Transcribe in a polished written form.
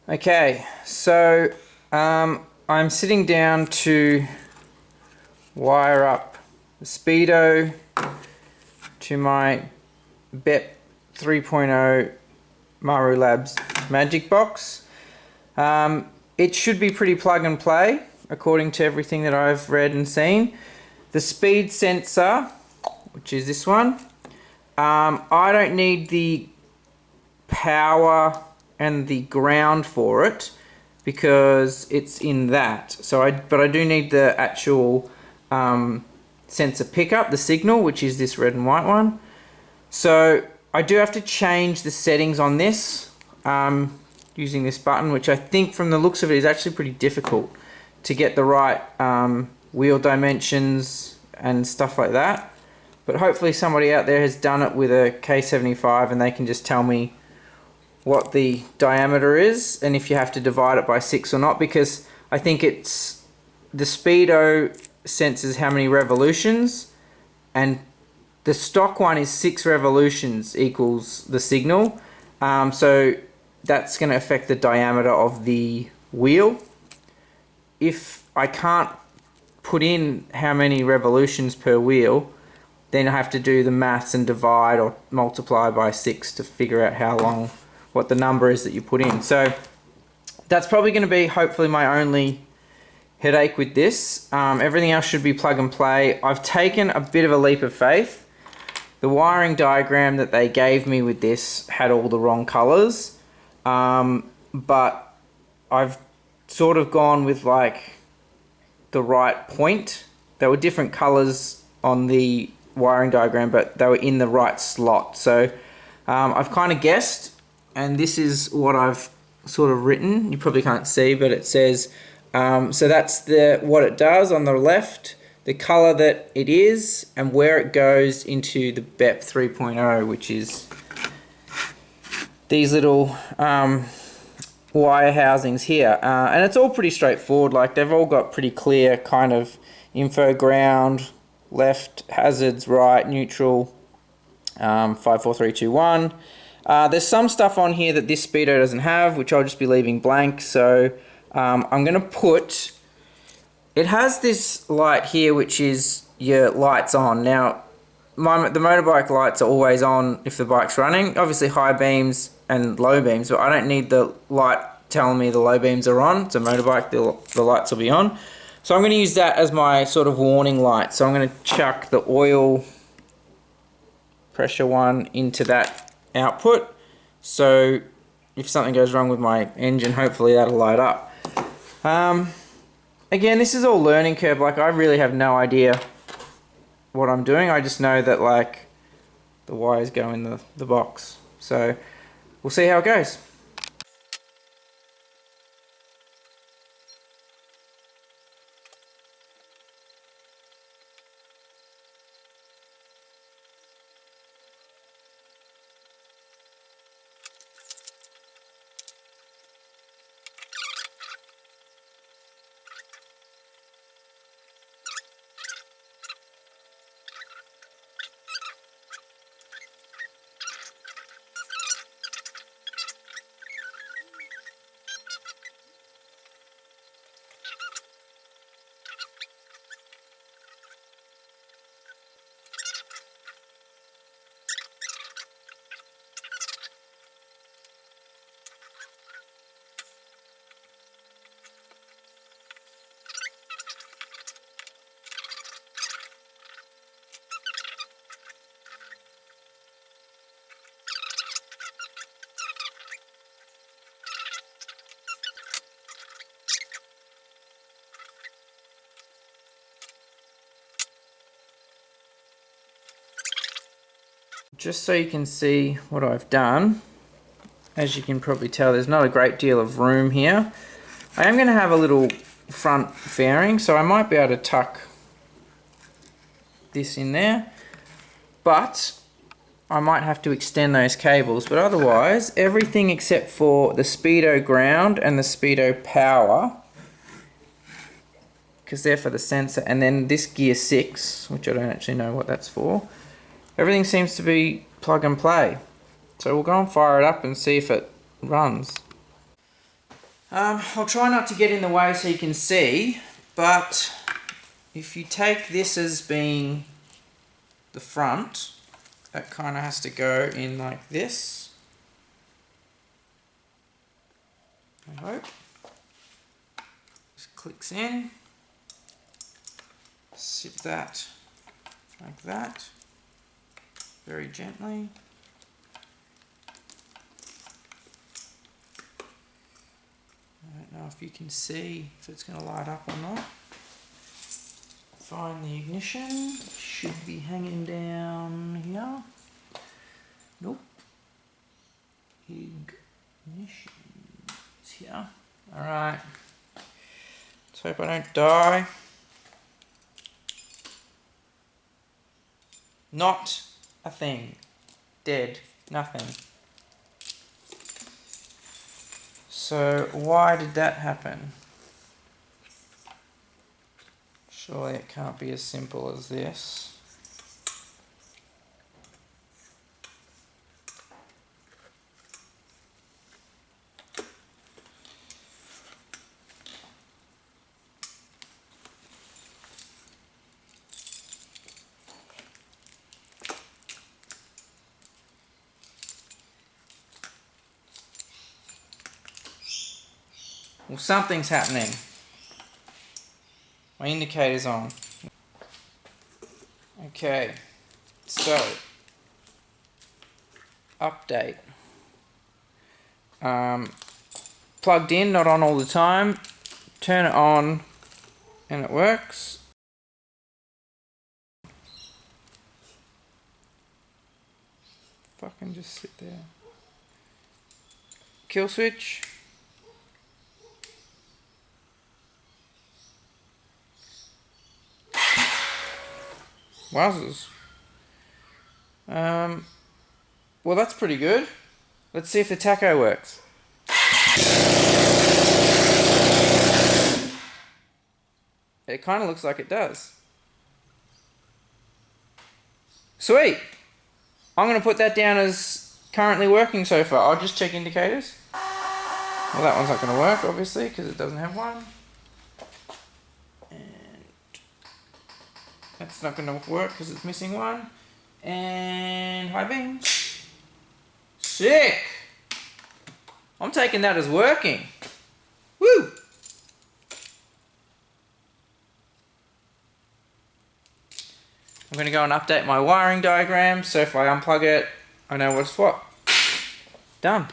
Okay, so I'm sitting down to wire up the Speedo to my BEP 3.0 Maru Labs Magic Box. It should be pretty plug and play according to everything that I've read and seen. The speed sensor, which is this one, I don't need the power and the ground for it because it's in that. But I do need the actual sensor pickup, the signal, which is this red and white one. So I do have to change the settings on this using this button, which I think from the looks of it is actually pretty difficult to get the right wheel dimensions and stuff like that. But hopefully somebody out there has done it with a K75 and they can just tell me what the diameter is and if you have to divide it by 6 or not, because I think it's the Speedo senses how many revolutions, and the stock one is 6 revolutions equals the signal. So that's going to affect the diameter of the wheel. If I can't put in how many revolutions per wheel, then I have to do the maths and divide or multiply by 6 to figure out how long, what the number is that you put in. So that's probably going to be hopefully my only headache with this. Everything else should be plug and play. I've taken a bit of a leap of faith. The wiring diagram that they gave me with this had all the wrong colors, but I've sort of gone with like the right point. There were different colors on the wiring diagram, but they were in the right slot. So I've kind of guessed, and this is what I've sort of written. You probably can't see, but it says, so that's what it does on the left, the color that it is, and where it goes into the BEP 3.0, which is these little wire housings here. And it's all pretty straightforward. Like, they've all got pretty clear kind of info: ground, left, hazards, right, neutral, 5, 4, 3, 2, 1. There's some stuff on here that this Speedo doesn't have, which I'll just be leaving blank. So I'm going to put... It has this light here, which is your lights on. Now, the motorbike lights are always on if the bike's running. Obviously high beams and low beams, but I don't need the light telling me the low beams are on. It's a motorbike, the lights will be on. So I'm going to use that as my sort of warning light. So I'm going to chuck the oil pressure one into that output. So if something goes wrong with my engine, hopefully that'll light up. Again, this is all learning curve. Like, I really have no idea what I'm doing. I just know that, like, the wires go in the box. So we'll see how it goes. Just so you can see what I've done, as you can probably tell, there's not a great deal of room here. I am going to have a little front fairing, so I might be able to tuck this in there, but I might have to extend those cables. But otherwise, everything except for the Speedo ground and the Speedo power, because they're for the sensor, and then this gear 6, which I don't actually know what that's for, everything seems to be plug and play. So we'll go and fire it up and see if it runs. I'll try not to get in the way so you can see, but if you take this as being the front, that kind of has to go in like this. I hope. Just clicks in. Sit that like that, very gently. I don't know if you can see if it's going to light up or not. Find the ignition. Should be hanging down here. Nope. Ignition is here. Alright. Let's hope I don't die. Not a thing. Dead. Nothing. So why did that happen? Surely it can't be as simple as this. Well, something's happening. My indicator's on. Okay, so update. Plugged in, not on all the time. Turn it on and it works. Fucking just sit there. Kill switch. Wowzers. Well, that's pretty good. Let's see if the tacho works. It kind of looks like it does. Sweet. I'm going to put that down as currently working so far. I'll just check indicators. Well, that one's not going to work, obviously, because it doesn't have one. That's not going to work because it's missing one. And high beams. Sick! I'm taking that as working. Woo! I'm going to go and update my wiring diagram so if I unplug it, I know what's what. Done.